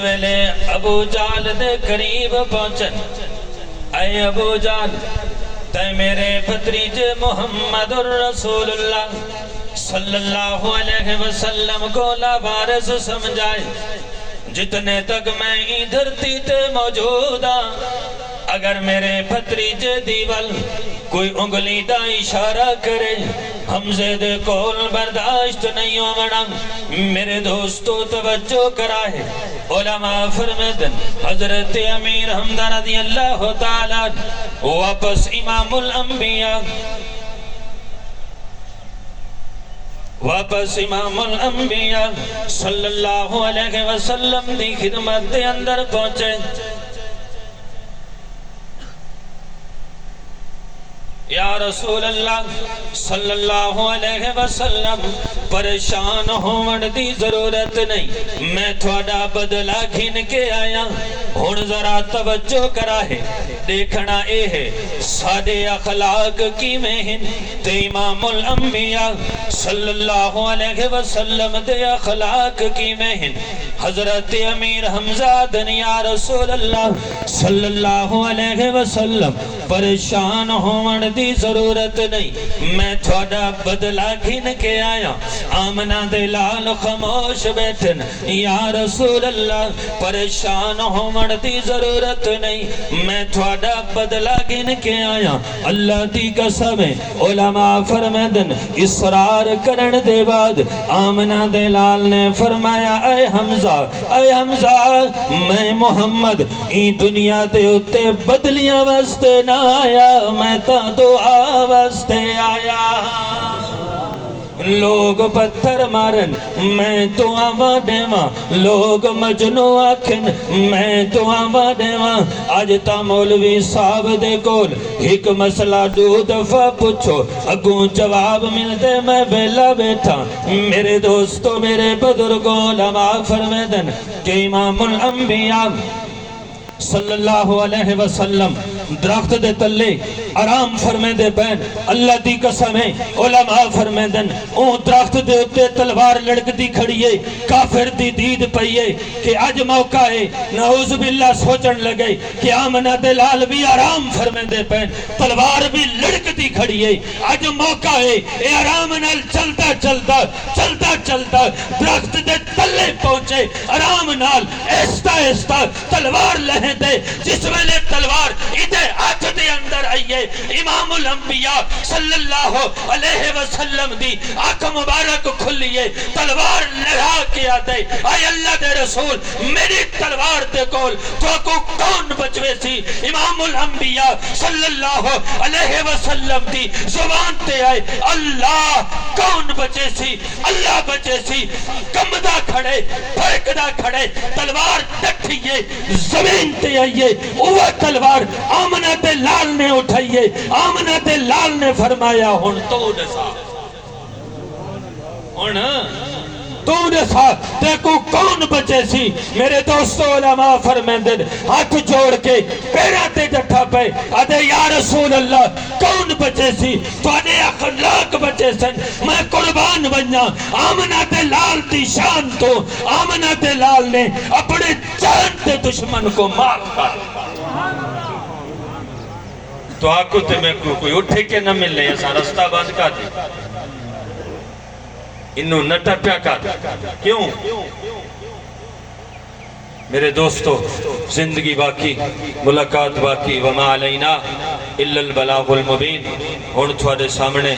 ویلے ابو جال دے قریب پہنچن، اے ابو جال تے میرے بھتریج محمد الرسول اللہ صلی اللہ علیہ وسلم کو لاوارث سمجھائے۔ جتنے تک میں ہی دھرتی تے موجود ہاں، اگر میرے بھتریج دیول کوئی انگلی دا اشارہ کرے، حمزے دے کول برداشت نہیں ہونا۔ میرے دوستو توجہ کرائے، علماء فرمیدن حضرت امیر حمزہ رضی اللہ تعالیٰ واپس امام الانبیاء صلی اللہ علیہ وسلم دی خدمت دے اندر پہنچے۔ یا رسول اللہ صلی اللہ علیہ وسلم، پریشان ہون دی ضرورت نہیں، میں تھوڑا بدلہ گھن کے آیا۔ ہن ذرا توجہ کرائے، دیکھنا اے ہے سادے اخلاق کی مہن تے امام الانبیاء صلی اللہ علیہ وسلم دے اخلاق کی مہن۔ حضرت امیر حمزہ دن یا رسول اللہ صلی اللہ علیہ وسلم، پریشان ہون دی ضرورت نہیں، میں تھوڑا بدلہ گھن کے آیا۔ آمنہ دے لال خاموش بیٹھن، یا رسول اللہ پریشان ہون دی ضرورت نہیں، میں تھوڑا بدلہ گھن کے آیا۔ اللہ دی قسم ہے، علماء فرمیدن اصرار کرن دے بعد آمنہ دے لال نے فرمایا، اے حمزہ میں محمد ای دنیا دے اتے بدلیاں واسطے نہ آیا، میں تا دعا واسطے آیا۔ لوگ پتھر مارن میں دعا دیواں، لوگ مجنو آکھن میں دعا دیواں۔ آج تا مولوی صاحب دے کول ایک مسئلہ دو دفعہ پوچھو، اگوں جواب ملتے میں بیلا بیٹھا۔ میرے دوستو، میرے بزرگوں، علماء فرمیدن کہ امام الانبیاء صلی اللہ علیہ وسلم درخت دے تلے آرام فرمے دے بین۔ اللہ دی قسم ہے، علماء فرمیدن اون درخت دے اتے تلوار لڑک دی کھڑیے، کافر دی دید پئیے کہ آج موقع ہے۔ نعوذ باللہ سوچن لگے کہ آمنہ دے لال بھی آرام فرمے دے بین، تلوار بھی لڑک دی کھڑیے، آج موقع ہے۔ اے آرام نال چلتا درخت دے تلے پہنچے، آرام نال ایستا ایستا تلوار لہے دے۔ جس ویلے تلوار ادھے ہاتھ دے اندر آئیے، امام الانبیاء صلی اللہ علیہ وسلم دی آنکھ مبارک کھلیے، تلوار لڑا کے آتے، اے اللہ دے رسول میری تلوار دے کول تو کو کون بچوے سی؟ امام الانبیاء صلی اللہ علیہ وسلم دی زبان تے آئے، اللہ کون بچے سی؟ اللہ بچے سی۔ کمدہ کھڑے، پھڑکدہ کھڑے، تلوار ڈٹھئیے، زمین تے آئیے، وہ تلوار آمنہ تے لال نے اٹھائیے۔ آمنہ تے لال نے فرمایا، ہن تو نسا تے کو کون بچے سی؟ میرے دوستو، علماء فرمیندن ہاتھ جوڑ کے پیرا تے جٹھا پہ آدھے، یا رسول اللہ کون بچے سی؟ تو آدھے اخلاق بچے سن، میں قربان بنیا۔ آمنہ تے لال دی شان تو آمنہ تے لال نے اپنے جان تے دشمن کو مار کر۔ تو آکو تے میں کوئی اٹھے کے نہ ملے، ایسا رستہ بند کا دی، انہوں نٹا پیا کا دی۔ کیوں؟ میرے دوستو، زندگی باقی، ملاقات باقی، وما علینا الا البلاغ المبین۔ ہن تھوڑے سامنے